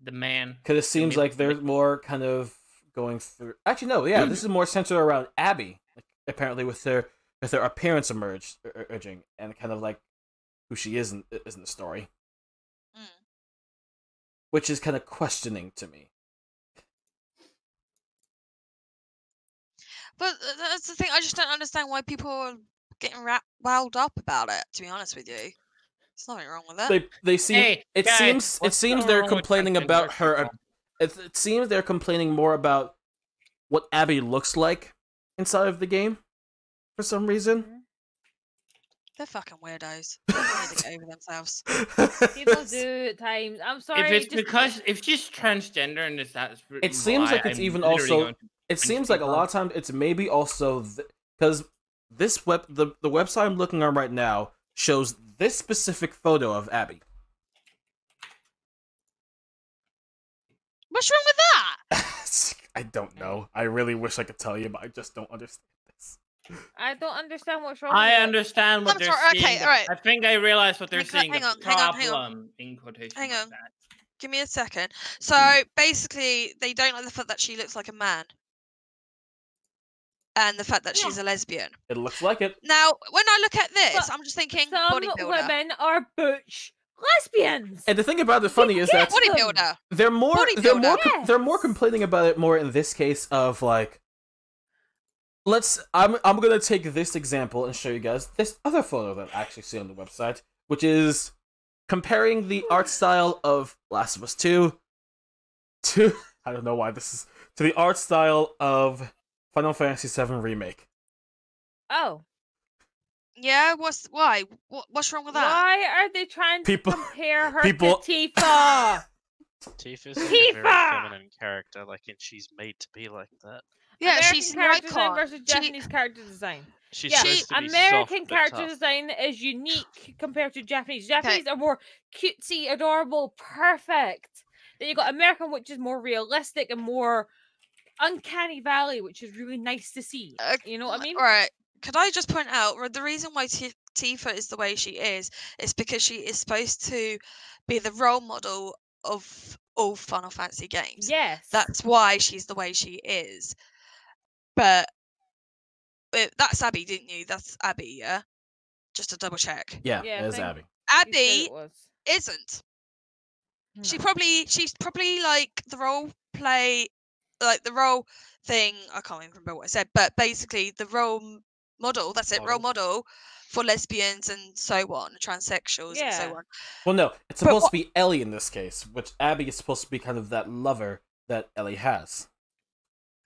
The man. Because it seems like they're more kind of going through. Actually, no, yeah, this is more centered around Abby. Like, apparently, with their appearance emerging, and kind of like who she is in the story, which is kind of questioning to me. But that's the thing. I just don't understand why people are getting riled up about it. To be honest with you, there's nothing wrong with it. They seem. Hey, it guys, seems they're complaining about her. It seems they're complaining more about what Abby looks like inside of the game, for some reason. They're fucking weirdos. They need to get over themselves. People do at times. I'm sorry. If she's transgender and it seems like it's even also. It seems like a lot of times it's maybe also because the website I'm looking on right now shows this specific photo of Abby. What's wrong with that? I don't know. I really wish I could tell you, but I just don't understand this. I don't understand what's wrong. I understand what they're saying. Okay, all right. I think I realize what they're saying. Hang on. In quotation. Hang on. Like that. Give me a second. So basically, they don't like the fact that she looks like a man, and the fact that she's a lesbian. It looks like it. Now, when I look at this, I'm just thinking some bodybuilder. women are butch lesbians. And the thing about it funny is that bodybuilder. They're more complaining about it more in this case of like, I'm gonna take this example and show you guys this other photo that I actually see on the website, which is comparing the art style of Last of Us 2 to I don't know why this is to the art style of Final Fantasy VII Remake. Oh. Yeah, what's wrong with that? Why are they trying to compare her to Tifa? Tifa's like a very feminine character, like, and she's made to be like that. Yeah, she's character design versus Japanese character design. American character design is unique compared to Japanese. Japanese are more cutesy, adorable, perfect. Then you got American, which is more realistic and more uncanny valley, which is really nice to see. You know what I mean? Right. Could I just point out, the reason why Tifa is the way she is because she is supposed to be the role model of all Final Fantasy games. Yes. That's why she's the way she is. But that's Abby, didn't you? That's Abby, yeah? Just to double check. Yeah, it is Abby. Abby isn't. No. She's probably like the role thing. I can't even remember what I said, but basically the role model. That's it, role model for lesbians and so on, transsexuals and so on. Well, no, it's supposed to be Ellie in this case, which Abby is supposed to be kind of that lover that Ellie has.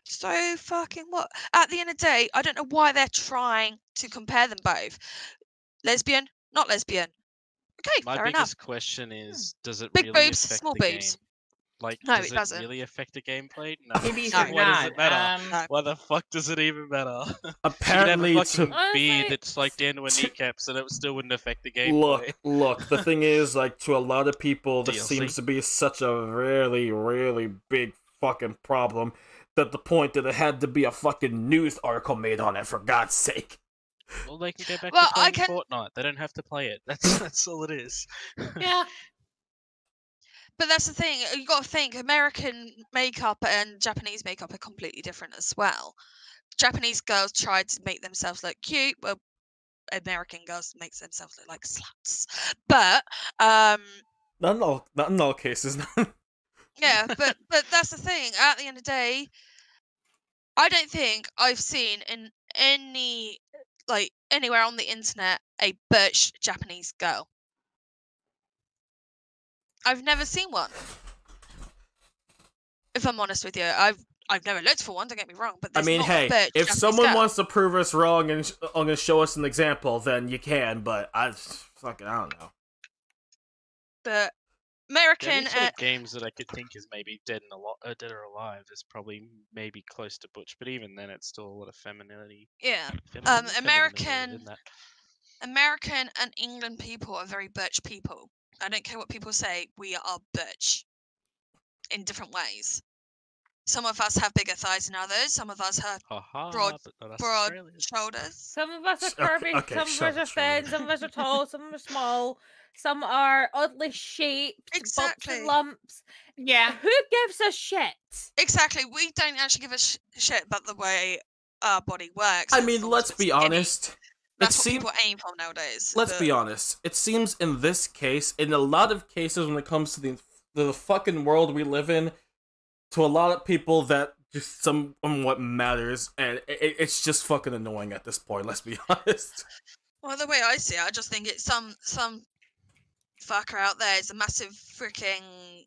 So fucking what? At the end of the day, I don't know why they're trying to compare them both. Lesbian, not lesbian. Okay, my fair biggest enough. question is, does it Big really boobs, affect small the boobs. game? Like, No, does it doesn't. really affect the gameplay? No. Maybe So why does it matter? No. Why the fuck does it even matter? Apparently, she could have a fucking beard that's like down to her kneecaps, and it still wouldn't affect the gameplay. Look. The thing is, like, to a lot of people, this seems to be such a really, really big fucking problem that the point that it had to be a fucking news article made on it, for God's sake. Well, they can go back to playing Fortnite. They don't have to play it. That's all it is. Yeah. But that's the thing. You got to think American makeup and Japanese makeup are completely different as well. Japanese girls try to make themselves look cute, well, American girls make themselves look like sluts. But not in all cases. yeah, but that's the thing. At the end of the day, I don't think I've seen in anywhere on the internet a butch Japanese girl. I've never seen one. If I'm honest with you, I've never looked for one. Don't get me wrong, but I mean, hey, if someone wants to prove us wrong and gonna show us an example, then you can. But I don't know. But American games that I could think is maybe dead or alive is probably maybe close to butch, but even then, it's still a lot of femininity. Yeah, American and England people are very butch people. I don't care what people say. We are butch in different ways. Some of us have bigger thighs than others. Some of us have broad shoulders. Some of us are curvy. Some of us are thin. Some of us are tall. Some of us are small. Some are oddly shaped. Exactly. Bumps and lumps. Yeah. Who gives a shit? Exactly. We don't actually give a shit about the way our body works. I mean, let's be honest. That's what people aim for nowadays. Let's be honest. It seems in this case, in a lot of cases when it comes to the fucking world we live in, to a lot of people that just somewhat matters, and it's just fucking annoying at this point, let's be honest. Well, the way I see it, I just think it's some fucker out there is a massive freaking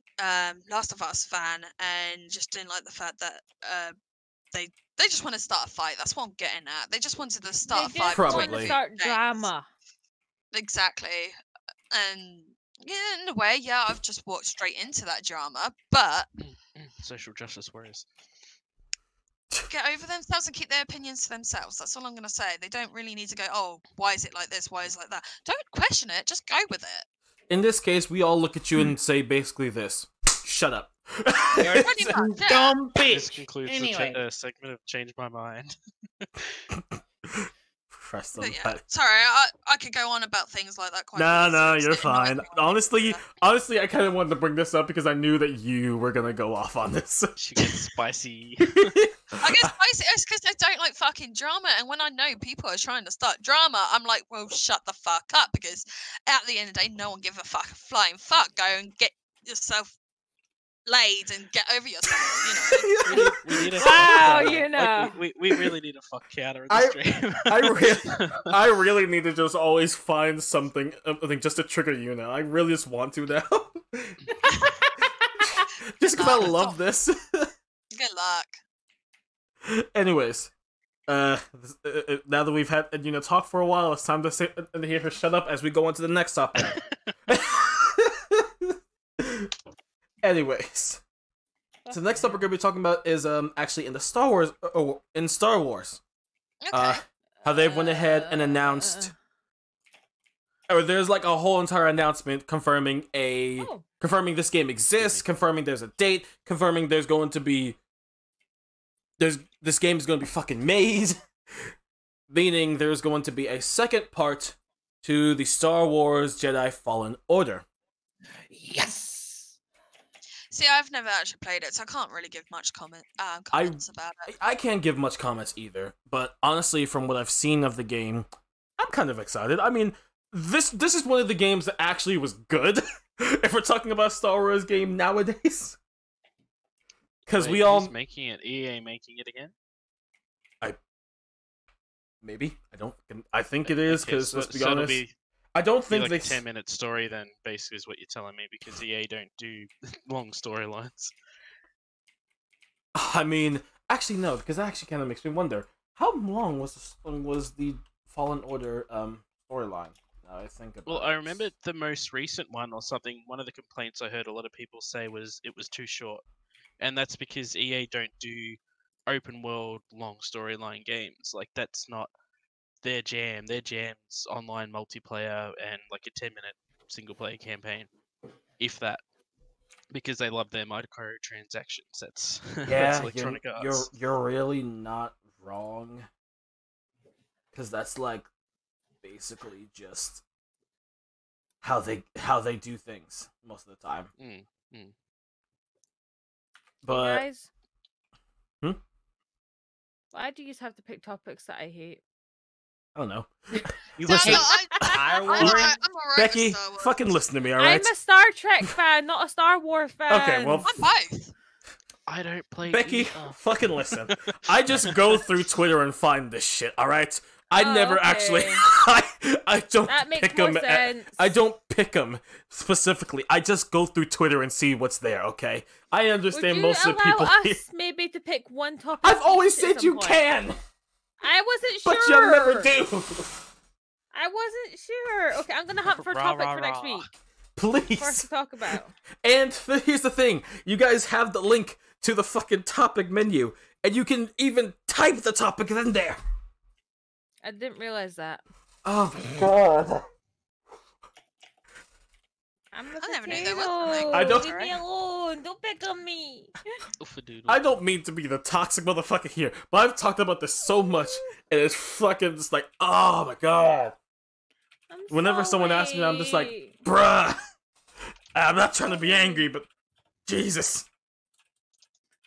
Last of Us fan and just didn't like the fact that they just want to start a fight. That's what I'm getting at. They just wanted to start a fight. Probably. Want to start drama. Exactly. And yeah, in a way, yeah, I've just walked straight into that drama, but social justice warriors get over themselves and keep their opinions to themselves. That's all I'm going to say. They don't really need to go, oh, why is it like this? Why is it like that? Don't question it. Just go with it. In this case, we all look at you and say basically this. Shut up. You're a dumb bitch. This concludes anyway. the segment of Change My Mind. press them. Yeah. Sorry, I could go on about things like that quite No, you're fine. Honestly, I kind of wanted to bring this up because I knew that you were gonna go off on this. She gets spicy. I guess spicy is because I don't like fucking drama, and when I know people are trying to start drama, I'm like, well, shut the fuck up, because at the end of the day, no one give a flying fuck. Go and get yourself laid and get over yourself, you know. we need a wow, you know. Like, we really need a fuck counter in the stream. I really need to just always find something, just to trigger you now. I really just want to now. Just because I love this. Good luck. Anyways, now that we've had talk for a while, it's time to hear her shut up as we go on to the next topic. Anyways, so the next topic we're gonna be talking about is actually in the Star Wars. Okay. How they've went ahead and announced, or there's like a whole entire announcement confirming this game exists, confirming there's a date, confirming this game is going to be fucking made, meaning there's going to be a second part to the Star Wars Jedi Fallen Order. Yes. See, I've never actually played it, so I can't really give much comments about it. I can't give much comments either, but honestly, from what I've seen of the game, I'm kind of excited. I mean, this is one of the games that actually was good, if we're talking about a Star Wars game nowadays. Because who's making it? EA making it again? I think it is, because let's be honest, I don't think like a 10-minute story then, basically, is what you're telling me, because EA don't do long storylines. I mean, actually no, because that actually kind of makes me wonder, how long was the Fallen Order storyline? I think about Well, I remember the most recent one or something, one of the complaints I heard a lot of people say was it was too short. And that's because EA don't do open world long storyline games. Like, that's not their jam. Their jam's online multiplayer and like a 10-minute single player campaign, if that, because they love their microtransactions. That's that's Electronic Arts. You're really not wrong, because that's like basically just how they do things most of the time. But guys, why do you just have to pick topics that I hate? I don't know. You No, hate I'm Star Wars? alright Becky, with Star Wars. fucking listen to me, alright? I'm a Star Trek fan, not a Star Wars fan. Okay, well, I'm both. I don't play Becky, fucking listen. I just go through Twitter and find this shit, alright? I never actually. I don't pick them. I don't pick them specifically. I just go through Twitter and see what's there. Okay, I understand most of the people. Would you allow us here. maybe to pick one topic? I've always said you can. I wasn't sure. But you never do. I wasn't sure. Okay, I'm gonna hunt for a topic for next week. Please. For us to talk about. And here's the thing: you guys have the link to the fucking topic menu, and you can even type the topic in there. I didn't realize that. Oh god. I'm the I never knew potato. there was something. I don't- Leave me alone. Don't pick on me. I don't mean to be the toxic motherfucker here, but I've talked about this so much, and it's fucking just like, oh my god. Whenever someone asks me, I'm just like, bruh. I'm not trying to be angry, but Jesus.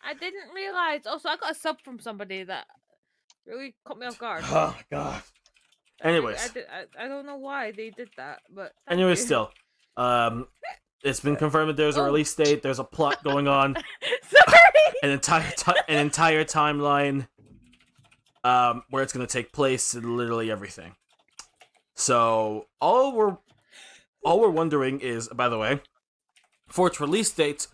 I didn't realize. Also, I got a sub from somebody that really caught me off guard. Oh my god. Anyways. I don't know why they did that, but anyways, still. It's been confirmed that there's a release date, there's a plot going on. Sorry! An entire timeline where it's gonna take place and literally everything. So all we're wondering is, by the way, for its release date,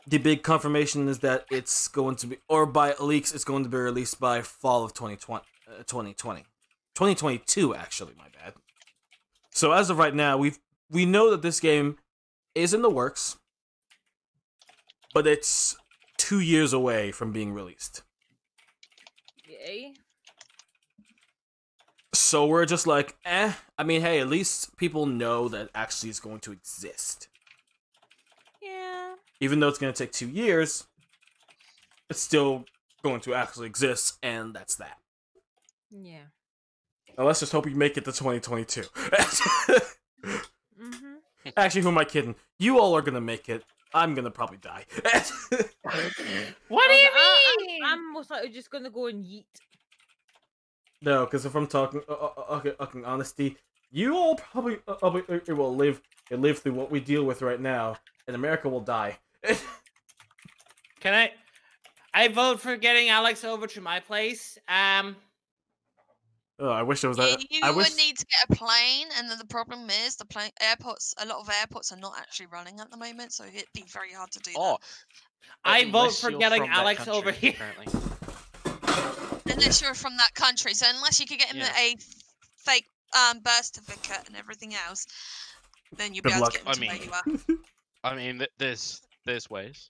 the big confirmation is that it's going to be, or by leaks, it's going to be released by fall of 2022, actually, my bad. So as of right now, we know that this game is in the works, but it's 2 years away from being released. Yay. So we're just like, I mean, hey, at least people know that actually it's going to exist. Yeah. Even though it's going to take 2 years, it's still going to actually exist, and that's that. Yeah. Now let's just hope you make it to 2022. Actually, who am I kidding? You all are gonna make it. I'm gonna probably die. What do you mean? I'm most likely just gonna go and yeet. No, because if I'm talking, honesty, you all probably will live through what we deal with right now, and America will die. Can I vote for getting Alex over to my place. Oh, I wish it was that. You would need to get a plane, and then the problem is a lot of airports are not actually running at the moment, so it'd be very hard to do that. I vote for getting Alex over here. Apparently. Unless you're from that country, so unless you could get him a fake birth certificate and everything else, then you'll be able to get him to where you are. I mean, there's ways.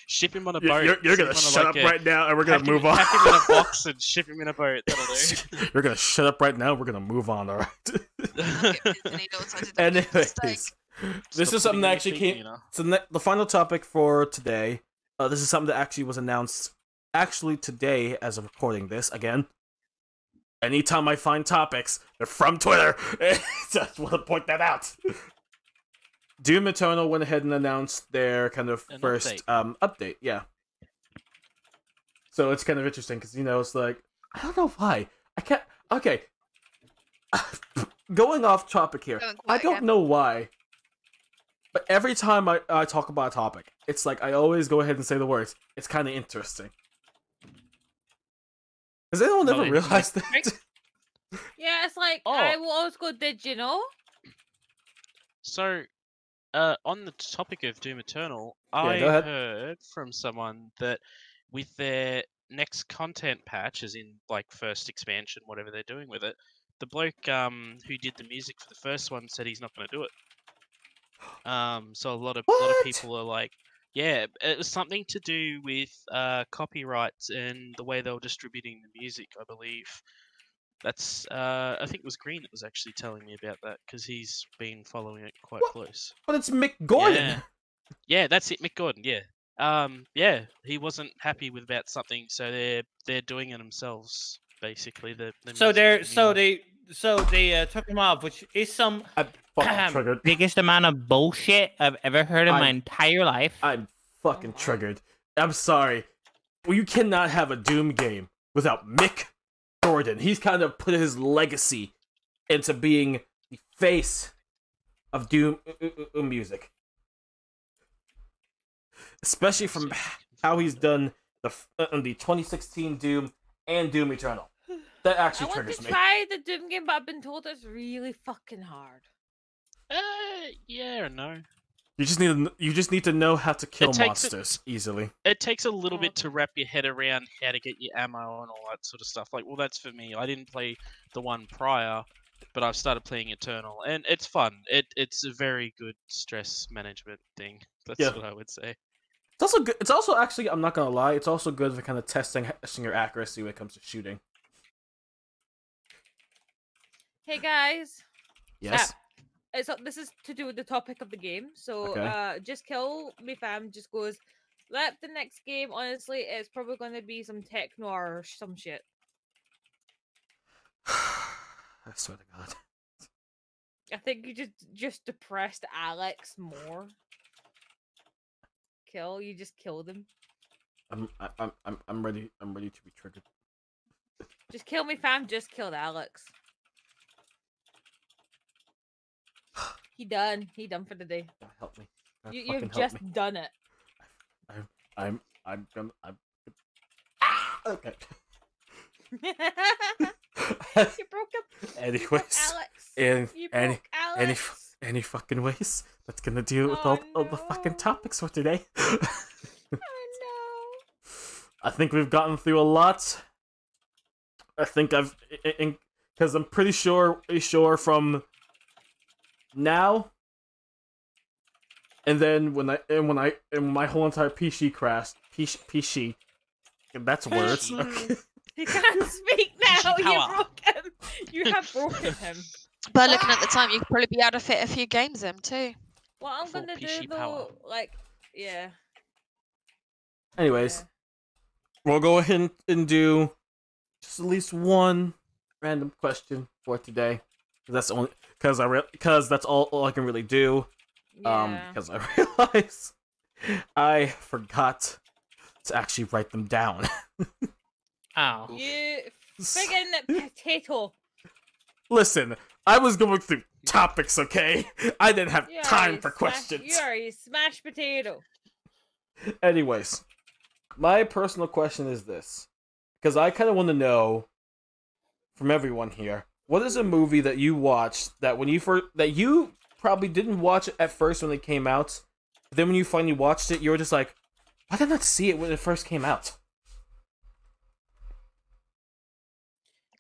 Ship him on a boat. You're gonna shut up right now, and we're gonna move on. Pack him in a box and ship him in a boat. That'll do. You're gonna shut up right now. We're gonna move on. All right. Anyways, this is something that actually came. So the final topic for today. This is something that actually was announced today as of recording this. Again, anytime I find topics, they're from Twitter. Just want to point that out. Doom Eternal went ahead and announced their kind of first update. Yeah. So it's kind of interesting because it's like I don't know why I can't. Okay. Going off topic here, I don't know why. But every time I talk about a topic, it's like I always go ahead and say the words. It's kind of interesting. Has anyone ever realized that? Yeah, it's like I will always go, did you know? So, on the topic of Doom Eternal, I heard from someone that with their next content patch, as in like first expansion, whatever they're doing with it, the bloke who did the music for the first one said he's not going to do it. So a lot of people are like, yeah, it was something to do with copyrights and the way they were distributing the music, I believe. That's I think it was Green that was actually telling me about that because he's been following it quite close. But it's Mick Gordon. Yeah, that's it, Mick Gordon. Yeah, yeah, he wasn't happy with about something, so they're doing it themselves, basically. So they took him off, which is some triggered. biggest amount of bullshit I've ever heard in my entire life. I'm fucking triggered. I'm sorry. Well, you cannot have a Doom game without Mick Gordon. He's kind of put his legacy into being the face of Doom music. Especially from how he's done the 2016 Doom and Doom Eternal. That actually triggers me. I want to try the Doom game, but I've been told it's really fucking hard. Yeah or no. You just need to know how to kill monsters easily. It takes a little bit to wrap your head around how to get your ammo and all that sort of stuff. Like, well, that's for me. I didn't play the one prior, but I've started playing Eternal, and it's fun. It's a very good stress management thing. That's what I would say. It's also good. It's also actually, I'm not gonna lie, it's also good for kind of testing your accuracy when it comes to shooting. Hey guys. Yes. This is to do with the topic of the game. So, Just Kill Me Fam just goes, let the next game, honestly, it's probably going to be some techno or some shit. I swear to God. I think you just depressed Alex more. You just killed him. I'm ready to be triggered. Just Kill Me Fam just killed Alex. He done for the day. Help me. You've just done it. I'm okay. You broke up. Anyways, Alex. any fucking ways. That's gonna deal with all the fucking topics for today. Oh no. I think we've gotten through a lot. I think because I'm pretty sure from now, and then when my whole entire PC crashed, PC, that's words. Okay. He can't speak now. You have broken him. But looking at the time, you could probably be able to fit a few games in too. What I'm gonna do though, yeah. Anyways, we'll go ahead and do just at least one random question for today. That's only because that's all I can really do. Yeah. Because I realize I forgot to actually write them down. Ow. You friggin' potato. Listen, I was going through topics, okay? I didn't have time for questions. You are a smashed potato. Anyways, my personal question is this. Because I kind of want to know from everyone here, what is a movie that you watched that that you probably didn't watch it at first when it came out, but then when you finally watched it, you were just like, why did I not see it when it first came out?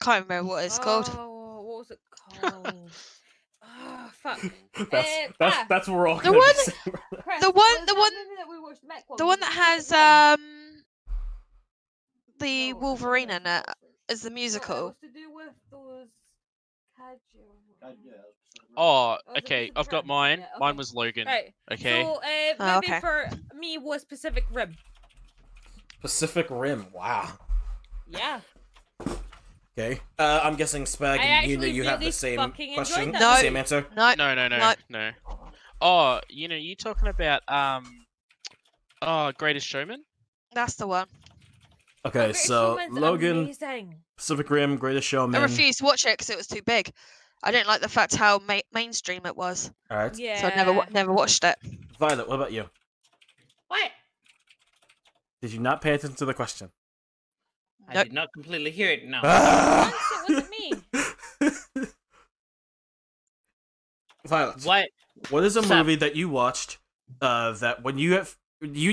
Can't remember what it's called. Oh, what was it called? Oh, fuck. That's what we're all The gonna one- be saying. The one that has the Wolverine in it is the musical. What's to do with those Oh, okay. I've got mine. Yeah, okay. Mine was Logan. Right. Okay. So, maybe okay. for me was Pacific Rim. Pacific Rim. Wow. Yeah. Okay. I'm guessing Spag and Una, you have the same question, that. the same answer. No. No. Oh, you talking about Greatest Showman? That's the one. Okay, Greatest so Showman's Logan, amazing. Pacific Rim, Greatest Showman. I refused to watch it because it was too big. I didn't like the fact how mainstream it was. All right. Yeah. So I never watched it. Violet, what about you? What? Did you not pay attention to the question? I did not completely hear it. No. It wasn't me. Violet. What? What is a movie that you watched that when you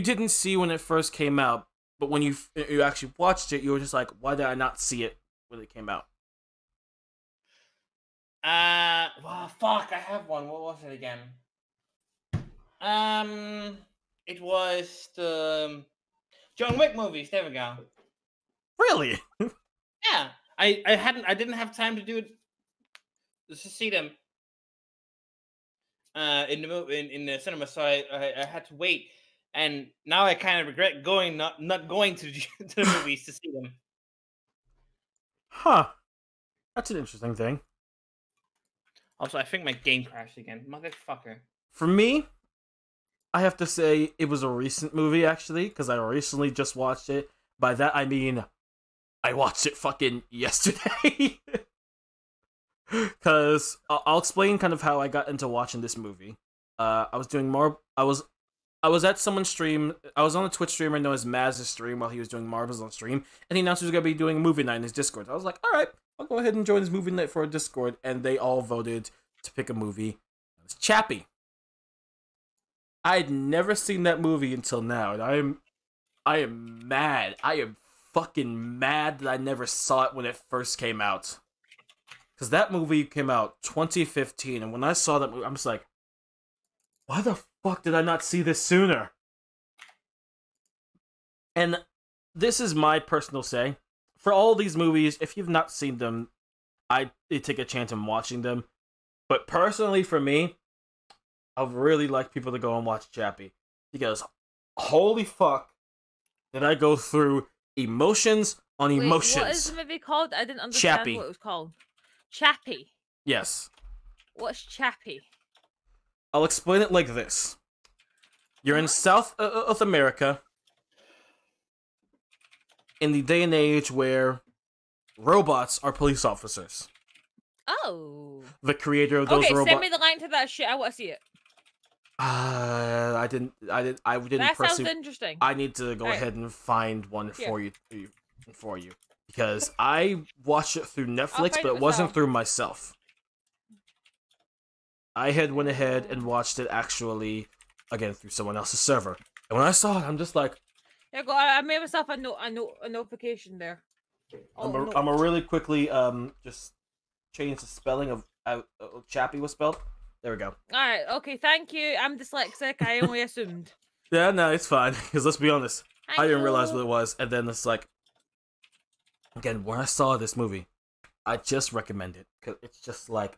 didn't see when it first came out, but when you actually watched it, you were just like, why did I not see it when it came out? Well, fuck. I have one. What was it again? It was the John Wick movies. There we go. Really? Yeah. I didn't have time to do it. To see them. In the cinema, so I had to wait, and now I kind of regret not going to the movies to see them. Huh. That's an interesting thing. Also, I think my game crashed again, motherfucker. For me, I have to say it was a recent movie actually, because I recently just watched it. By that I mean, I watched it fucking yesterday. Because I'll explain kind of how I got into watching this movie. I was at someone's stream. I was on a Twitch streamer known as Maz's stream while he was doing Marbles on stream, and he announced he was going to be doing a movie night in his Discord. I was like, all right, I'll go ahead and join his movie night for a Discord, and they all voted to pick a movie. It was Chappie. I'd never seen that movie until now, and I am mad. I am fucking mad that I never saw it when it first came out. Because that movie came out 2015, and when I saw that movie, I'm just like, why the fuck did I not see this sooner? And this is my personal say. For all these movies, if you've not seen them, I'd take a chance in watching them. But personally, for me, I would really like people to go and watch Chappie. Because, holy fuck, did I go through emotions on emotions. What is the movie called? I didn't understand Chappie. what it was called. Chappie. Yes. What's Chappie? I'll explain it like this. You're in South of America in the day and age where robots are police officers. Oh. The creator of those robots. Send me the link to that shit. I want to see it. I didn't That sounds interesting. I need to go ahead and find one for you because I watched it through Netflix, but it wasn't through myself. I had went ahead and watched it actually again through someone else's server, and when I saw it, I'm just like, yeah, go. I made myself a notification there. I'm gonna really quickly just change the spelling of how Chappie was spelled. There we go. Alright, okay, thank you. I'm dyslexic. I only assumed. Yeah, no, it's fine. Because let's be honest, I didn't realize what it was, and then it's like, again, when I saw this movie, I just recommend it because it's just like,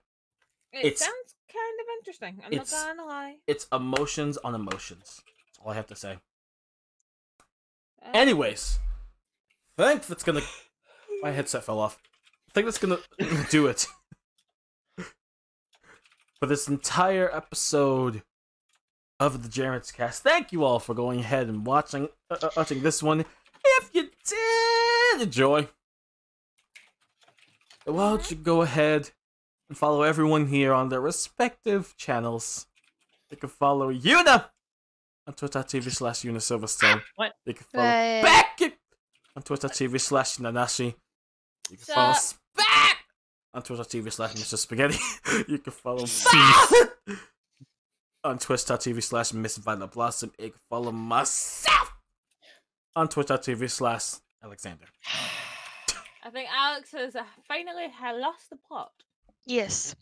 it sounds kind of interesting. I'm not gonna lie. It's emotions on emotions. That's all I have to say. Anyways, thanks. That's gonna. My headset fell off. I think that's gonna do it for this entire episode of the DegenerateCast. Thank you all for going ahead and watching this one. If you did enjoy, why don't you go ahead and follow everyone here on their respective channels. You can follow Yuna on twitch.tv/UnaSilverstone. What? You can follow Beck on twitch.tv/Nanashi. You can follow Spack on twitch.tv/Mr. Spaghetti. You can follow Beck on twitch.tv/Miss Violet Blossom. You can follow myself on twitch.tv/Alexander. I think Alex has finally lost the plot. Yes.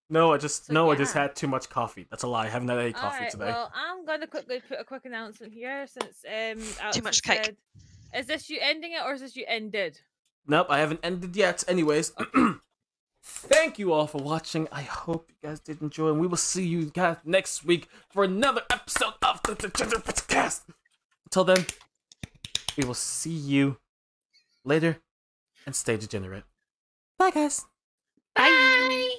No, I just had too much coffee. That's a lie. I haven't had any coffee today. Well, I'm gonna quickly put a quick announcement here since Alex Too much cake. said, is this you ending it or is this you ended? Nope, I haven't ended yet. Anyways, thank you all for watching. I hope you guys did enjoy, and we will see you guys next week for another episode of the DegenerateCast. Until then, we will see you later, and stay degenerate. Bye, guys. Bye.